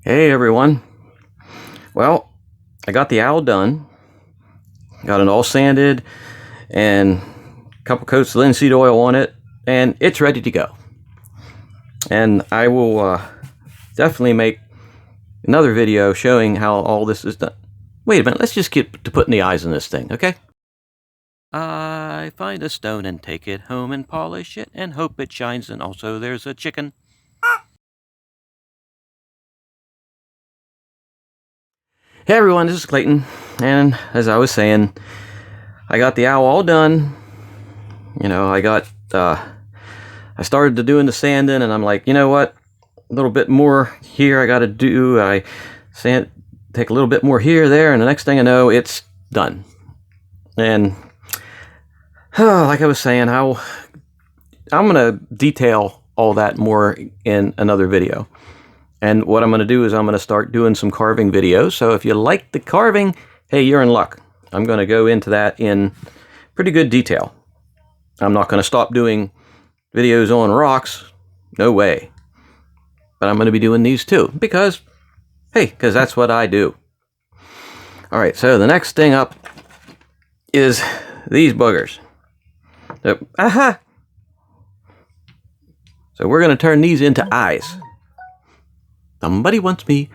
Hey everyone. Well, I got the owl done. Got it all sanded and a couple coats of linseed oil on it, and it's ready to go. And I will definitely make another video showing how all this is done. Wait a minute, let's just get to putting the eyes in this thing, okay? I find a stone and take it home and polish it and hope it shines, and also there's a chicken. Hey everyone, this is Clayton, and as I was saying, I got the owl all done. You know, I started to doing the sanding, and I'm like, you know what, a little bit more here I gotta do. I take a little bit more here, there, and the next thing I know, it's done. And like I was saying, I'm gonna detail all that more in another video. And what I'm going to do is I'm going to start doing some carving videos. So if you like the carving, hey, you're in luck. I'm going to go into that in pretty good detail. I'm not going to stop doing videos on rocks. No way. But I'm going to be doing these too. Because that's what I do. Alright, so the next thing up is these buggers. So we're going to turn these into eyes. Somebody wants me.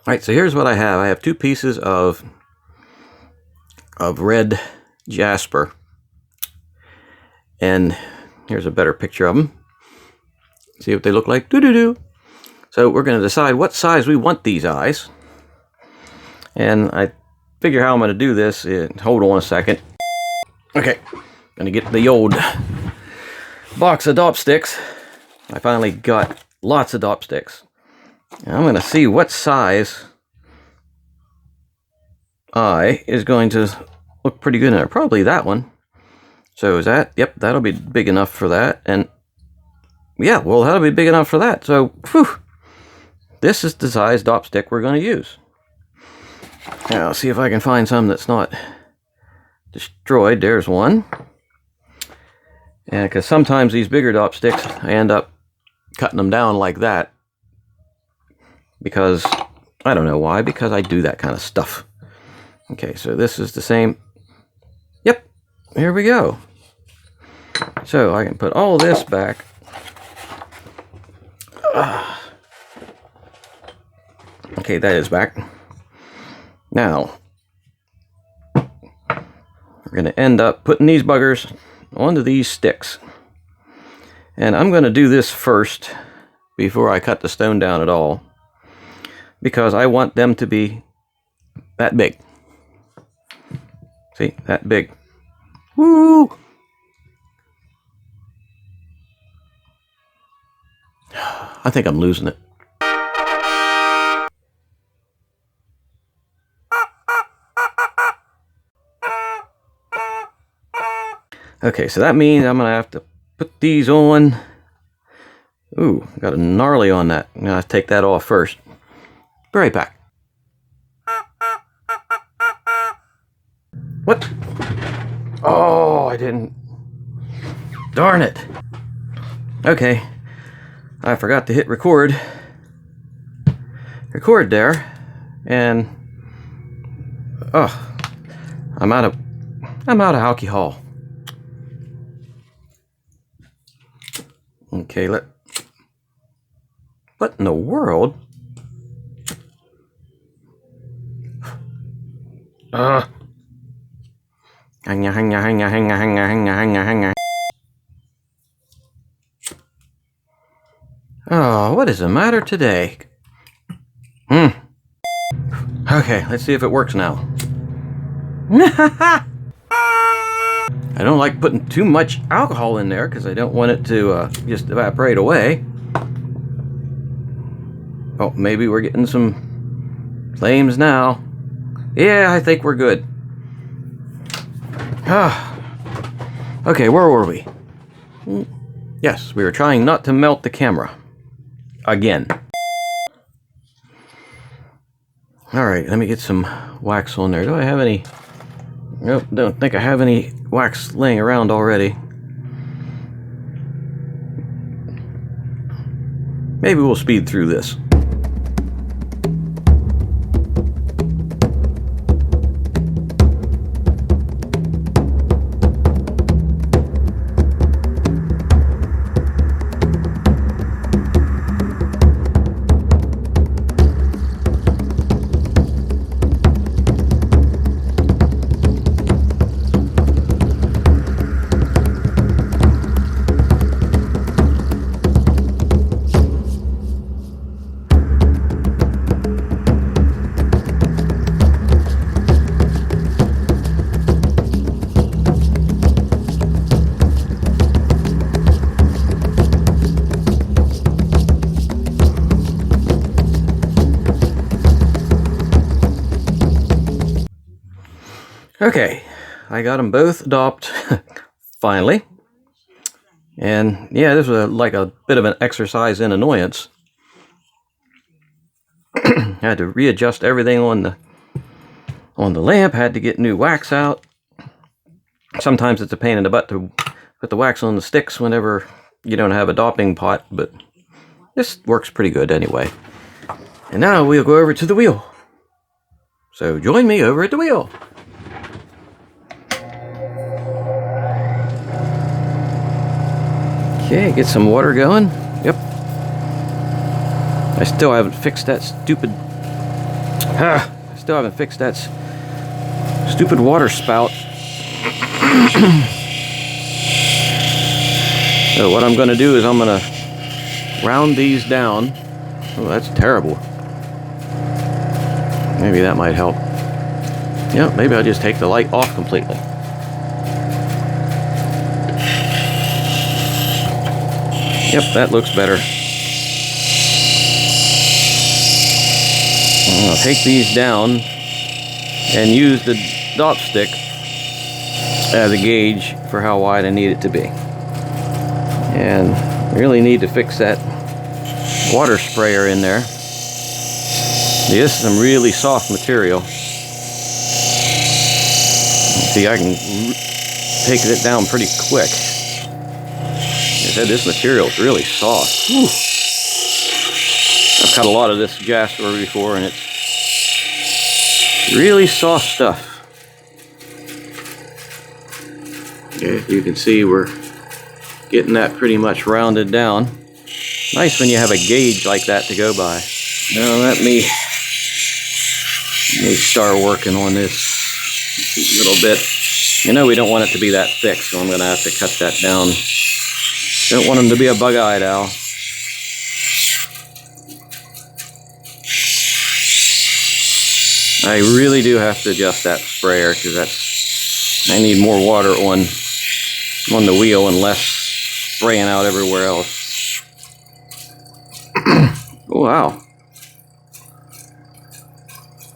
Alright, so here's what I have. I have 2 pieces of red jasper. And here's a better picture of them. See what they look like. Doo-doo-doo. So we're going to decide what size we want these eyes. And I figure how I'm going to do this. Hold on a second. Okay. Going to get the old box of dop sticks. I finally got lots of dop sticks. And I'm going to see what size eye is going to look pretty good in there. Probably that one. So is that? Yep, that'll be big enough for that. And yeah, well, that'll be big enough for that. So, whew, this is the size dop stick we're going to use. Now, I'll see if I can find some that's not destroyed. There's one. And because sometimes these bigger dop sticks, I end up cutting them down like that because I don't know why, because I do that kind of stuff. Okay, so this is the same. Yep, here we go. So I can put all this back. Okay, that is back. Now we're going to end up putting these buggers onto these sticks. And I'm going to do this first before I cut the stone down at all, because I want them to be that big. See, that big. Woo! I think I'm losing it. Okay, so that means I'm going to have to put these on. Ooh, got a gnarly on that. I'm going to take that off first. Be right back. What? Oh, I didn't. Darn it. Okay. I forgot to hit record. Record there. And oh, I'm out of alcohol. Okay, what in the world? Oh, what is the matter today? Okay, let's see if it works now. I don't like putting too much alcohol in there because I don't want it to just evaporate away. Oh, maybe we're getting some flames now. Yeah, I think we're good. Okay, where were we? Yes, we were trying not to melt the camera. Again. Alright, let me get some wax on there. Do I have any? Nope, don't think I have any wax laying around already. Maybe we'll speed through this. Okay, I got them both dopped finally. And yeah, this was like a bit of an exercise in annoyance. Had to readjust everything on the lamp, had to get new wax out. Sometimes it's a pain in the butt to put the wax on the sticks whenever you don't have a dopping pot, but this works pretty good anyway. And now we'll go over to the wheel. So join me over at the wheel. Okay, get some water going. Yep. I still haven't fixed that stupid stupid water spout. So what I'm going to do is I'm going to round these down. Oh, that's terrible. Maybe that might help. Yeah, maybe I'll just take the light off completely. Yep, that looks better. I'll take these down and use the dop stick as a gauge for how wide I need it to be. And really need to fix that water sprayer in there. This is some really soft material. See, I can take it down pretty quick. I said this material is really soft. Whew. I've cut a lot of this jasper before, and it's really soft stuff. Okay, you can see we're getting that pretty much rounded down. Nice when you have a gauge like that to go by. Now let me start working on this a little bit. You know we don't want it to be that thick, so I'm going to have to cut that down. Don't want them to be a bug-eyed owl. I really do have to adjust that sprayer because I need more water on the wheel and less spraying out everywhere else. Oh, wow.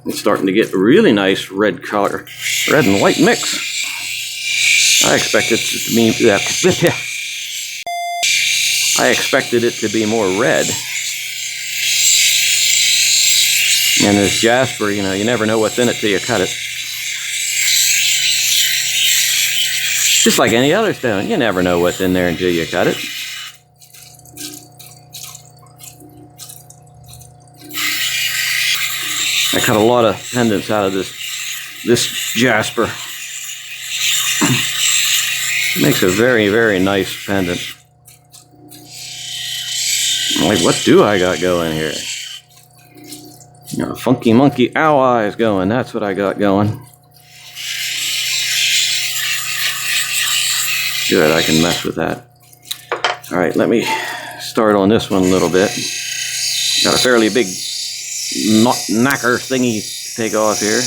It's starting to get a really nice red color. Red and white mix. I expected it to be I expected it to be more red. And this jasper, you know, you never know what's in it till you cut it. Just like any other stone, you never know what's in there until you cut it. I cut a lot of pendants out of this jasper. Makes a very, very nice pendant. Like, what do I got going here? Funky monkey owl eyes going. That's what I got going. Good, I can mess with that. Alright, let me start on this one a little bit. Got a fairly big knacker thingy to take off here.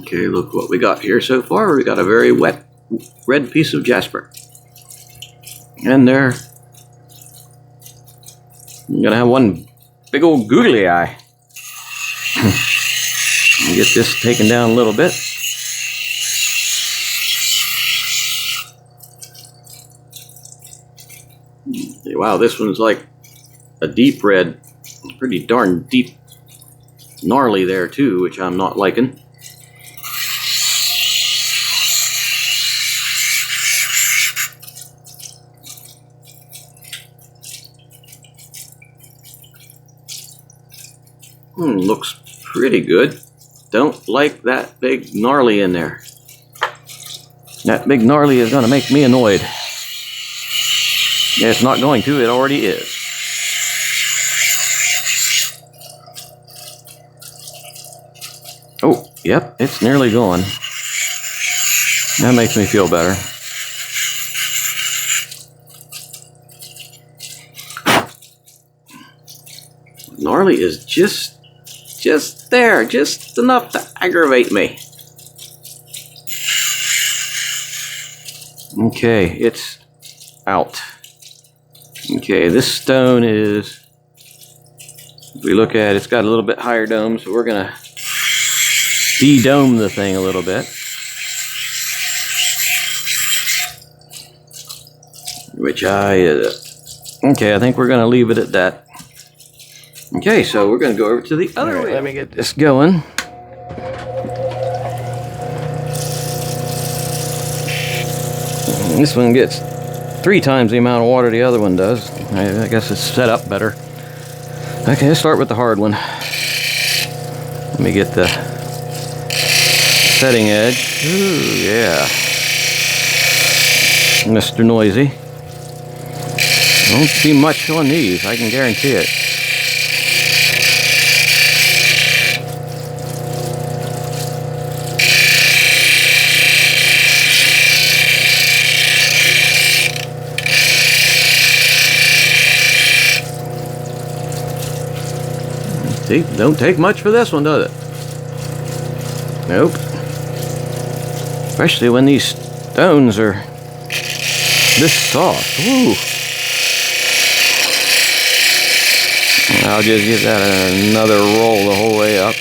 Okay, look what we got here so far. We got a very wet red piece of jasper. And there, I'm gonna have one big old googly eye. Get this taken down a little bit. Wow, this one's like a deep red. It's pretty darn deep, gnarly there too, which I'm not liking. Looks pretty good. Don't like that big gnarly in there. That big gnarly is going to make me annoyed. Yeah, it's not going to. It already is. Oh, yep, it's nearly gone. That makes me feel better. Gnarly is just there, just enough to aggravate me. Okay, it's out. Okay, this stone is, if we look at it, it's got a little bit higher dome, so we're gonna de-dome the thing a little bit. Okay, I think we're gonna leave it at that. Okay, so we're gonna go over to the other way. Let me get this going. This one gets 3 times the amount of water the other one does. I guess it's set up better. Okay, let's start with the hard one. Let me get the setting edge. Ooh, yeah. Mr. Noisy. Won't be much on these, I can guarantee it. See, don't take much for this one, does it? Nope. Especially when these stones are this soft. Ooh. I'll just give that another roll the whole way up.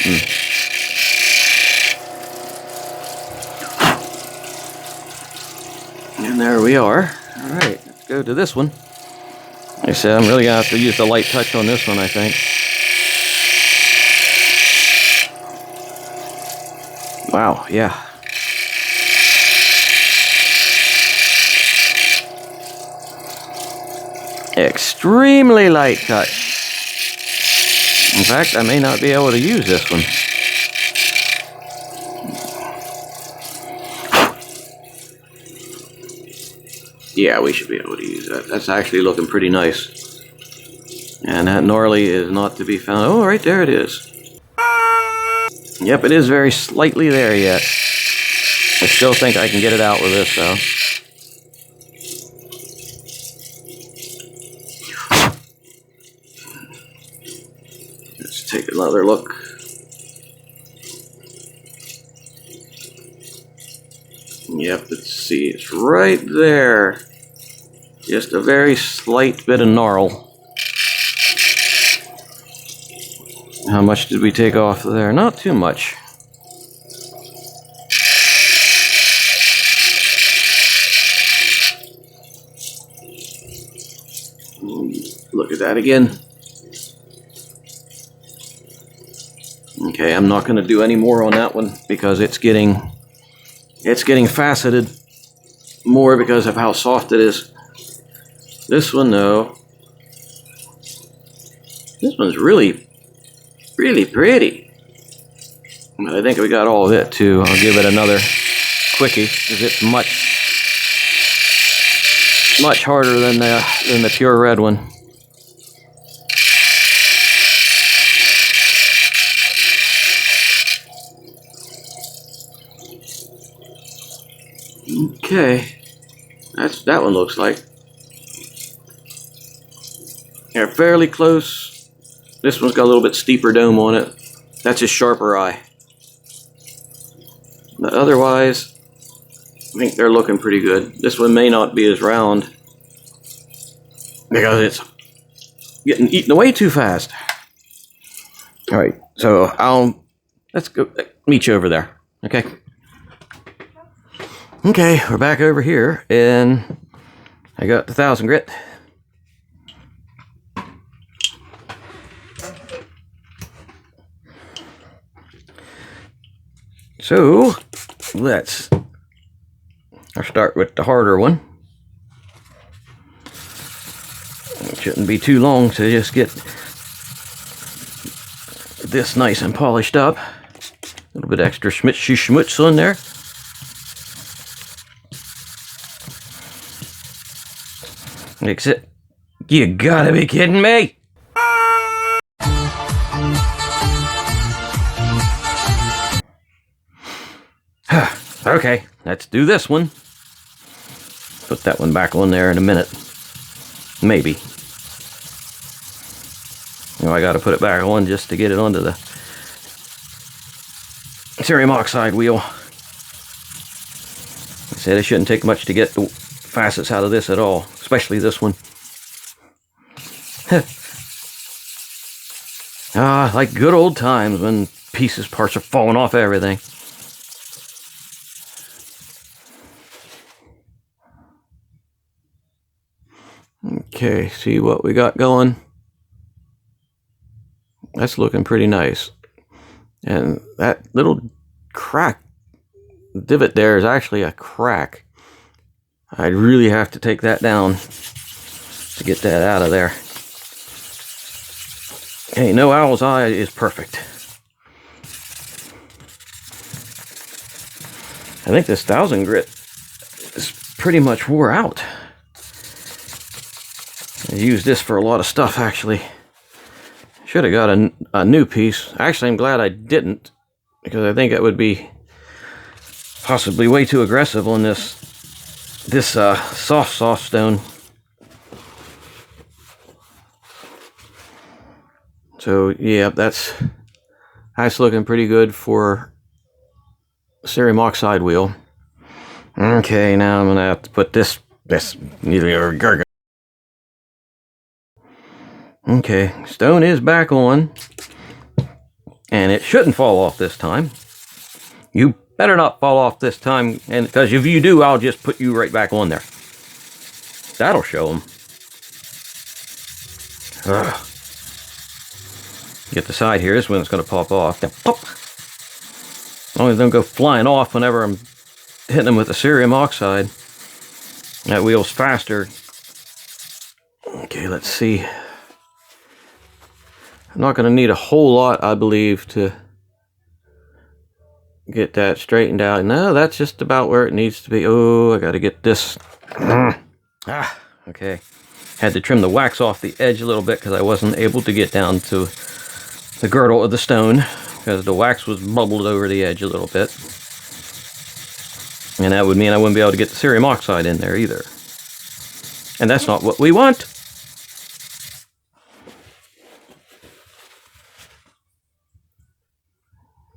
And there we are. Alright, let's go to this one. Like I said, I'm really going to have to use the light touch on this one, I think. Wow, yeah. Extremely light touch. In fact, I may not be able to use this one. Yeah, we should be able to use that. That's actually looking pretty nice. And that gnarly is not to be found. Oh, right there it is. Yep, it is very slightly there yet. I still think I can get it out with this, though. Let's take another look. Yep, let's see. It's right there. Just a very slight bit of gnarl. How much did we take off there? Not too much. Look at that again. Okay, I'm not going to do any more on that one because it's getting faceted more because of how soft it is. This one, though, this one's really pretty. I think we got all of it too. I'll give it another quickie because it's much harder than the pure red one. Okay, that one looks like. They're fairly close. This one's got a little bit steeper dome on it. That's a sharper eye. But otherwise, I think they're looking pretty good. This one may not be as round because it's getting eaten away too fast. All right, so let's go meet you over there. Okay. Okay, we're back over here, and I got the 1000 grit. So let's start with the harder one. It shouldn't be too long to just get this nice and polished up. A little bit extra schmutz on there. Except, you gotta be kidding me! Okay, let's do this one. Put that one back on there in a minute. Maybe. You know, I gotta put it back on just to get it onto the cerium oxide wheel. I said it shouldn't take much to get the facets out of this at all, especially this one. Like good old times when parts are falling off everything. Okay, see what we got going. That's looking pretty nice. And that little crack divot there is actually a crack. I'd really have to take that down to get that out of there. Hey, no owl's eye is perfect. I think this 1000 grit is pretty much wore out. I used this for a lot of stuff, actually. Should have got a new piece. Actually, I'm glad I didn't, because I think it would be possibly way too aggressive on this soft stone. So yeah, that's looking pretty good for cerium oxide wheel. Okay, now I'm gonna have to put this okay, stone is back on, and it shouldn't fall off this time. You better not fall off this time, and because if you do, I'll just put you right back on there. That'll show them. Get the side here. This one's going to pop off. Now, pop. As long as they don't go flying off whenever I'm hitting them with the cerium oxide. That wheel's faster. Okay, let's see. I'm not going to need a whole lot, I believe, to get that straightened out. No, that's just about where it needs to be. Oh, I got to get this. Okay. Had to trim the wax off the edge a little bit because I wasn't able to get down to the girdle of the stone because the wax was bubbled over the edge a little bit. And that would mean I wouldn't be able to get the cerium oxide in there either. And that's not what we want.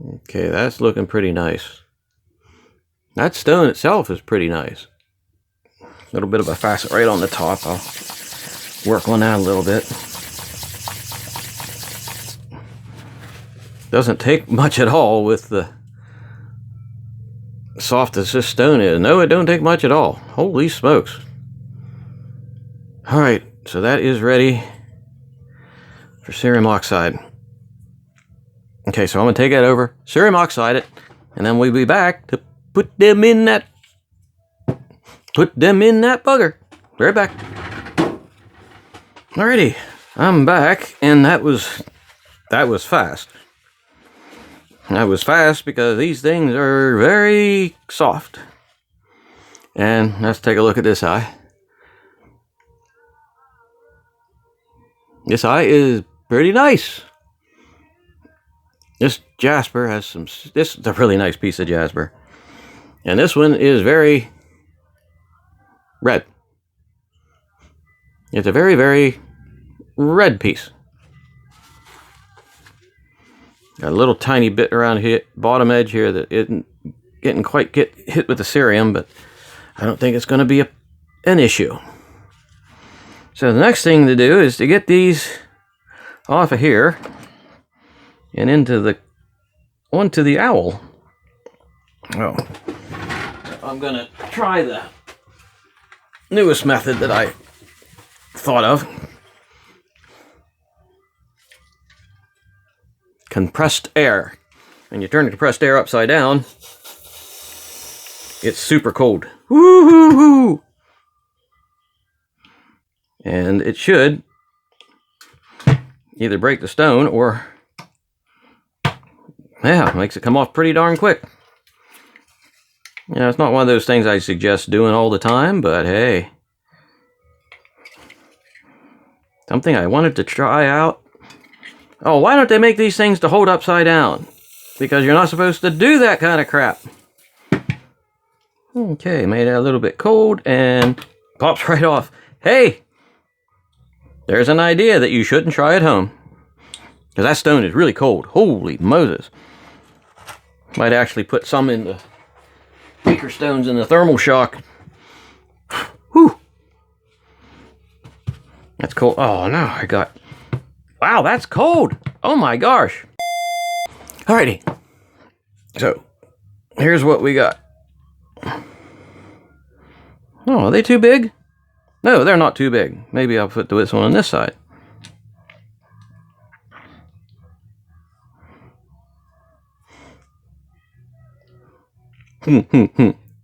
Okay, that's looking pretty nice. That stone itself is pretty nice. A little bit of a facet right on the top. I'll work on that a little bit. Doesn't take much at all with the soft as this stone is. No, it don't take much at all. Holy smokes. Alright, so that is ready for cerium oxide. Okay, so I'm going to take that over, cerium oxide it, and then we'll be back to put them in that bugger. Be right back. Alrighty, I'm back, and that was fast. That was fast because these things are very soft. And let's take a look at this eye. This eye is pretty nice. This jasper has some. This is a really nice piece of jasper, and this one is very red. It's a very, very red piece. Got a little tiny bit around here, bottom edge here, that isn't getting quite hit with the cerium, but I don't think it's going to be an issue. So the next thing to do is to get these off of here and onto the owl. Oh, I'm going to try the newest method that I thought of. Compressed air. When you turn the compressed air upside down, it's super cold. Woo-hoo-hoo! And it should either break the stone or, yeah, makes it come off pretty darn quick. Yeah, it's not one of those things I suggest doing all the time, but hey, something I wanted to try out. Oh, why don't they make these things to hold upside down? Because you're not supposed to do that kind of crap. Okay, made it a little bit cold and pops right off. Hey, there's an idea that you shouldn't try at home. Because that stone is really cold. Holy Moses. Might actually put some in the weaker stones in the thermal shock. That's cold. Oh, no, I got... Wow, that's cold. Oh, my gosh. Alrighty. So, here's what we got. Oh, are they too big? No, they're not too big. Maybe I'll put this one on this side.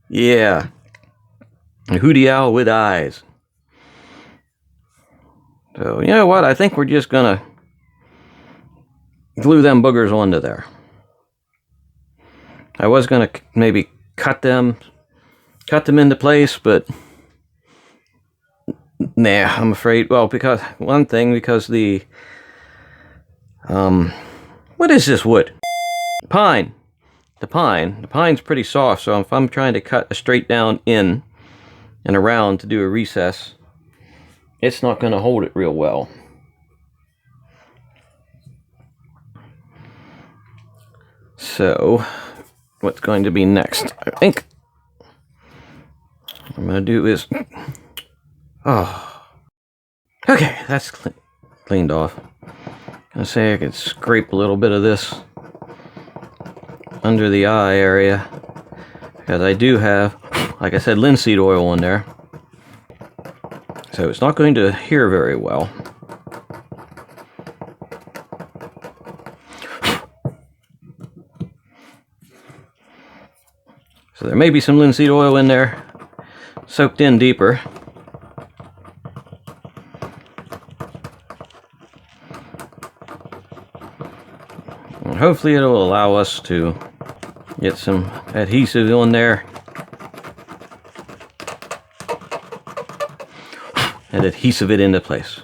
Yeah. A hootie owl with eyes. So, you know what? I think we're just gonna glue them boogers onto there. I was gonna maybe cut them into place, but nah, I'm afraid. Well, because the what is this wood? Pine. The pine's pretty soft, so if I'm trying to cut a straight down in and around to do a recess, it's not going to hold it real well. So, what's going to be next? I think what I'm going to do is... Oh. Okay, that's cleaned off. I say I could scrape a little bit of this under the eye area, because I do have, like I said, linseed oil in there. So it's not going to adhere very well. So there may be some linseed oil in there, soaked in deeper. And hopefully it'll allow us to get some adhesive on there and adhesive it into place.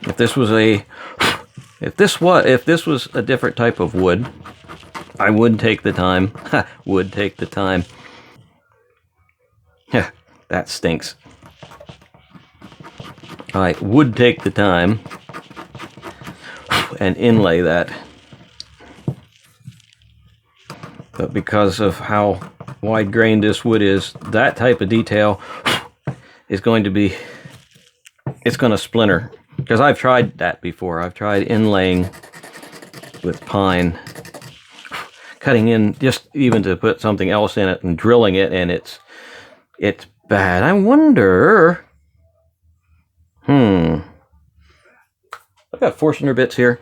If this was a different type of wood, I would take the time. Would take the time. Yeah, that stinks. I would take the time and inlay that. But because of how wide-grained this wood is, that type of detail is going to be, it's going to splinter. Because I've tried that before. I've tried inlaying with pine, cutting in just even to put something else in it and drilling it, and it's bad. I wonder... I've got Forstner bits here.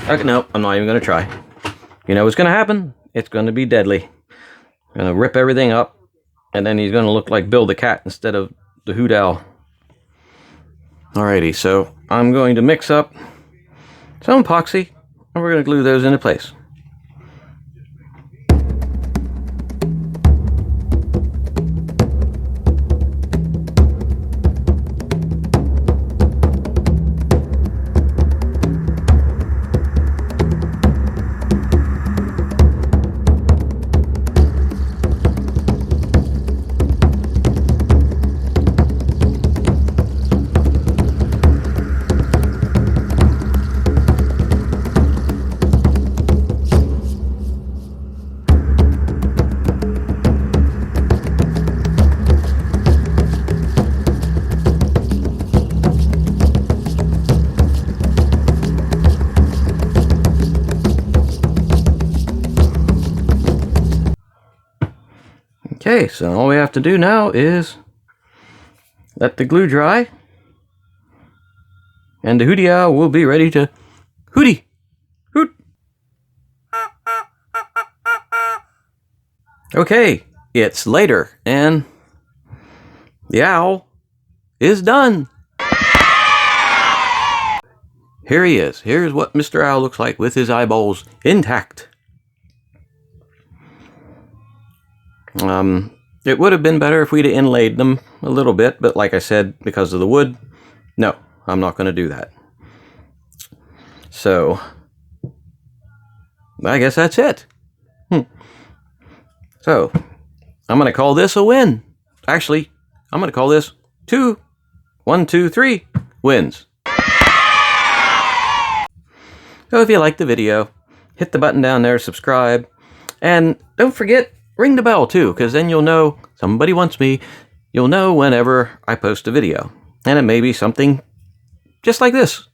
Okay, no, I'm not even going to try. You know what's going to happen? It's going to be deadly. I'm going to rip everything up, and then he's going to look like Bill the Cat instead of the hoot owl. Alrighty, so I'm going to mix up some epoxy, and we're going to glue those into place. Okay, so all we have to do now is let the glue dry, and the hootie owl will be ready to hootie, hoot. Okay, it's later, and the owl is done. Here he is. Here's what Mr. Owl looks like with his eyeballs intact. It would have been better if we'd have inlaid them a little bit, but like I said, because of the wood, no, I'm not going to do that. So, I guess that's it. So, I'm going to call this a win. Actually, I'm going to call this 1, 2, 3 wins. So if you liked the video, hit the button down there, subscribe, and don't forget, ring the bell too, because then you'll know somebody wants me. You'll know whenever I post a video. And it may be something just like this,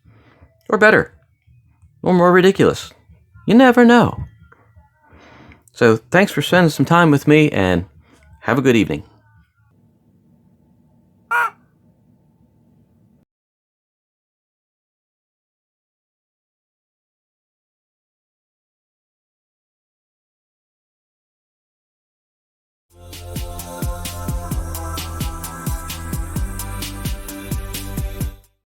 or better, or more ridiculous. You never know. So thanks for spending some time with me, and have a good evening.